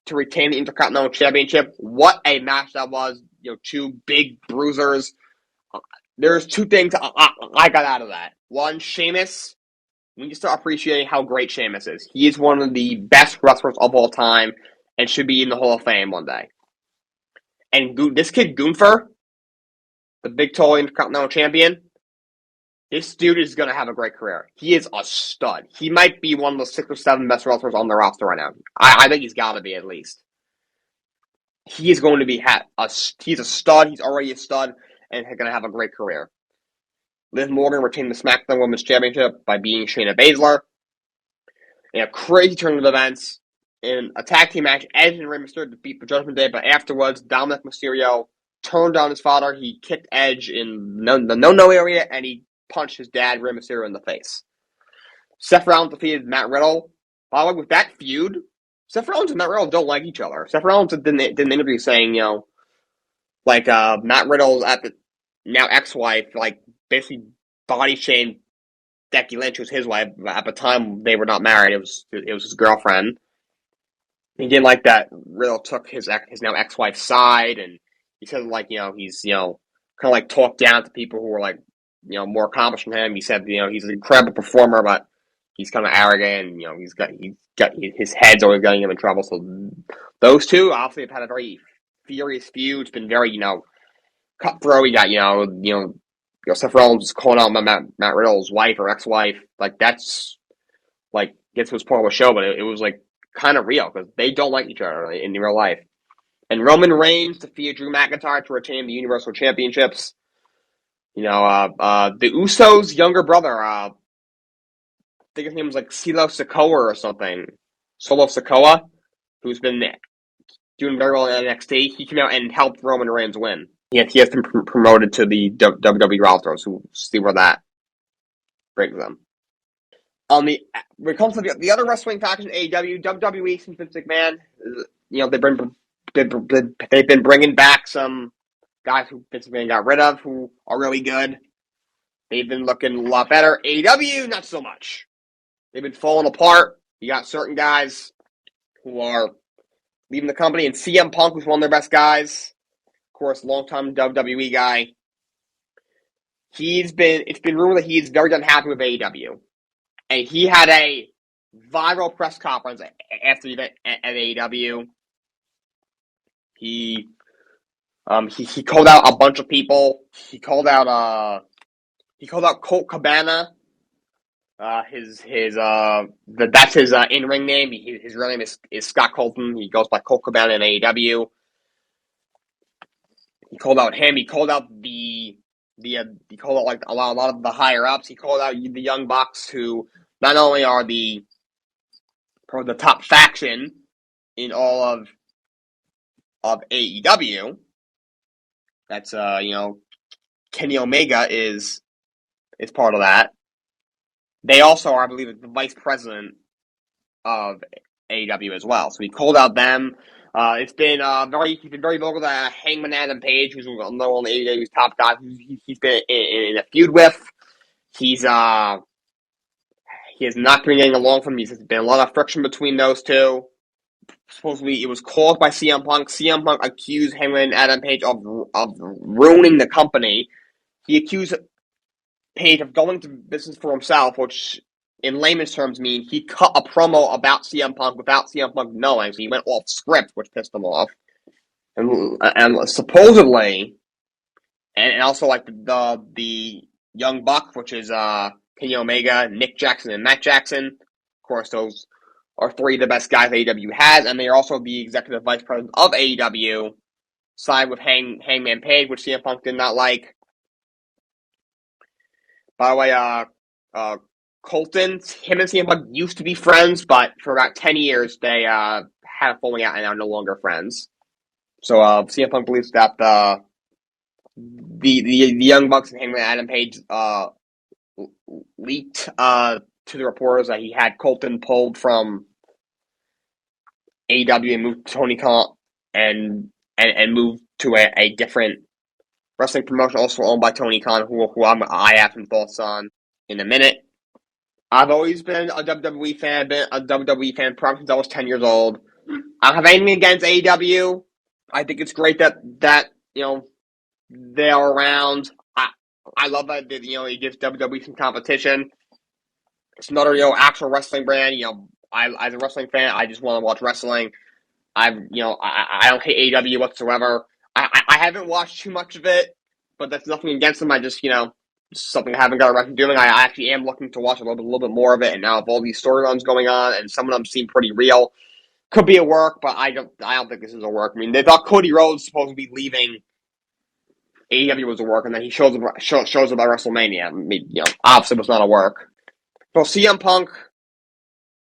to retain the Intercontinental Championship. What a match that was. 2 big bruisers. There's 2 things I got out of that. One, Sheamus. We need to start appreciating how great Sheamus is. He is one of the best wrestlers of all time and should be in the Hall of Fame one day. And this kid, Gunther, the big, tall Intercontinental Champion, this dude is going to have a great career. He is a stud. He might be one of the 6 or 7 best wrestlers on the roster right now. I think he's got to be at least. He is going to be he's a stud. He's already a stud and he's going to have a great career. Liv Morgan retained the SmackDown Women's Championship by beating Shayna Baszler. In a crazy turn of events, in a tag team match, Edge and Rey Mysterio defeat the Judgment Day, but afterwards, Dominic Mysterio turned on his father. He kicked Edge in the no-no area, and he punched his dad, Rey Mysterio, in the face. Seth Rollins defeated Matt Riddle. By the way, with that feud, Seth Rollins and Matt Riddle don't like each other. Seth Rollins did an interview saying, Matt Riddle's now ex-wife, basically body shamed Becky Lynch, who's his wife. At the time, they were not married. It was his girlfriend. He didn't like that Riddle took his now ex-wife's side, and he said he's kind of like talked down to people who are like more accomplished than him. He said he's an incredible performer, but he's kind of arrogant, and he's got his head's always getting him in trouble. So those two obviously have had a very furious feud. It's been very cutthroat. You got Seth Rollins calling out Matt Riddle's wife or ex-wife. Like that's like gets was part of the show, but it was like kind of real because they don't like each other in real life. And Roman Reigns defeated Drew McIntyre to retain the Universal Championships. The Usos' younger brother, I think his name was like Solo Sikoa or something. Solo Sikoa, who's been doing very well in NXT. He came out and helped Roman Reigns win. He has been promoted to the WWE roster, so we'll see where that brings them. When it comes to the other wrestling faction, AEW, WWE, since Vince McMahon, they've been bringing back some guys who Vince McMahon got rid of who are really good. They've been looking a lot better. AEW, not so much. They've been falling apart. You got certain guys who are leaving the company, and CM Punk was one of their best guys. Of course, longtime WWE guy. It's been rumored that he's very unhappy with AEW. And he had a viral press conference after the event at AEW. He called out a bunch of people. He called out Colt Cabana. That's his in-ring name. His real name is Scott Colton. He goes by Colt Cabana in AEW. He called out him. He called out he called out like a lot of the higher ups. He called out the Young Bucks, who not only are the top faction in all of AEW. That's Kenny Omega is part of that. They also are, I believe, the vice president of AEW as well. So he called out them. He's been very vocal to Hangman Adam Page, who's one of AEW's top guys. He's been in a feud with. He has not been getting along from him. There's been a lot of friction between those two. Supposedly, it was caused by CM Punk. CM Punk accused Hangman Adam Page of ruining the company. He accused Page of going to business for himself, which in layman's terms means he cut a promo about CM Punk without CM Punk knowing, so he went off script, which pissed him off. And supposedly, and also like the Young Buck, which is Kenny Omega, Nick Jackson, and Matt Jackson. Of course, those are three of the best guys AEW has, and they are also the executive vice president of AEW, side with Hangman Page, which CM Punk did not like. By the way, Colton, him and CM Punk used to be friends, but for about 10 years, they had a falling out and are no longer friends. So CM Punk believes that the Young Bucks and Hangman Adam Page leaked to the reporters that he had Colton pulled from AEW and moved to Tony Khan and moved to a different wrestling promotion also owned by Tony Khan, who I have some thoughts on in a minute. I've always been a WWE fan, probably since I was 10 years old. I don't have anything against AEW. I think it's great that they are around. I love that it gives WWE some competition. It's another actual wrestling brand. As a wrestling fan, I just want to watch wrestling. I don't hate AEW whatsoever. I haven't watched too much of it, but that's nothing against them. I just something I haven't got around to doing. I actually am looking to watch a little bit more of it, and now with all these storylines going on, and some of them seem pretty real. Could be a work, but I don't think this is a work. I mean, they thought Cody Rhodes was supposed to be leaving AEW was a work, and then he shows up at WrestleMania. I mean, obviously it was not a work. So CM Punk,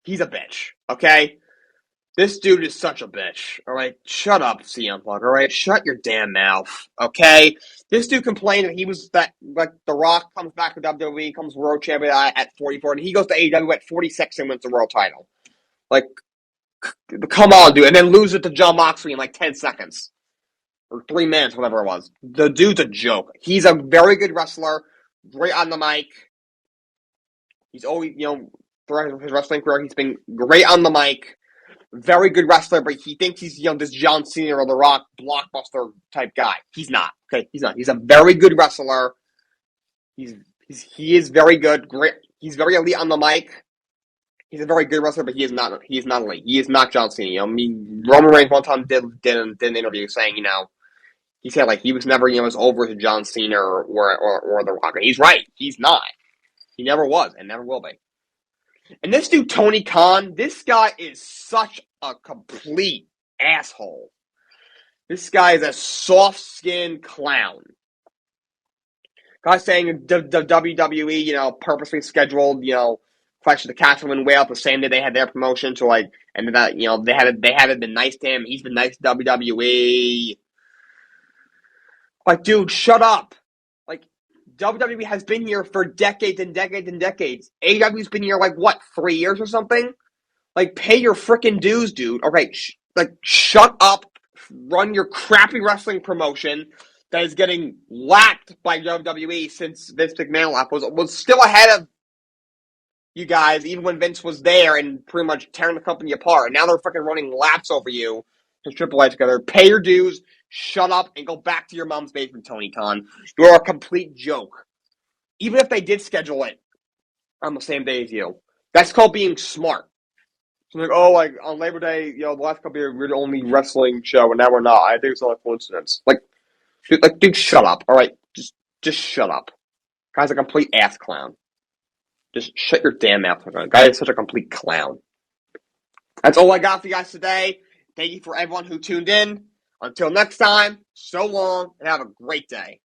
he's a bitch, okay? This dude is such a bitch, alright? Shut up, CM Punk, alright? Shut your damn mouth, okay? This dude complained that he was The Rock comes back to WWE, comes world champion at 44, and he goes to AEW at 46 and wins the world title. Like, come on, dude. And then lose it to Jon Moxley in like 10 seconds. Or 3 minutes, whatever it was. The dude's a joke. He's a very good wrestler, great on the mic. He's always, throughout his wrestling career, he's been great on the mic. very good wrestler, but he thinks he's, this John Cena or The Rock blockbuster type guy. He's not. Okay, he's not. He's a very good wrestler. He is very good. Great. He's very elite on the mic. He's a very good wrestler, but he is not. He is not elite. He is not John Cena. Roman Reigns one time did an interview saying, he said he was never as over to John Cena or The Rock. And he's right. He's not. He never was and never will be. And this dude Tony Khan, this guy is such a complete asshole. This guy is a soft-skinned clown. Guy saying the WWE, purposely scheduled, Clash of the Castle and Whale the same day they had their promotion. So and that they haven't been nice to him. He's been nice to WWE. Dude, shut up. WWE has been here for decades and decades and decades. AEW's been here 3 years or something. Pay your freaking dues, dude. All right, shut up. Run your crappy wrestling promotion that is getting lapped by WWE since Vince McMahon left, was still ahead of you guys, even when Vince was there and pretty much tearing the company apart. And now they're freaking running laps over you and Triple H together. Pay your dues, shut up, and go back to your mom's basement, Tony Khan. You're a complete joke. Even if they did schedule it on the same day as you. That's called being smart. So on Labor Day, the last couple of years, we were the only wrestling show, and now we're not. I think it's not a coincidence. Dude, shut up, all right? Just shut up. Guy's a complete ass clown. Just shut your damn mouth. Guy is such a complete clown. That's all I got for you guys today. Thank you for everyone who tuned in. Until next time, so long, and have a great day.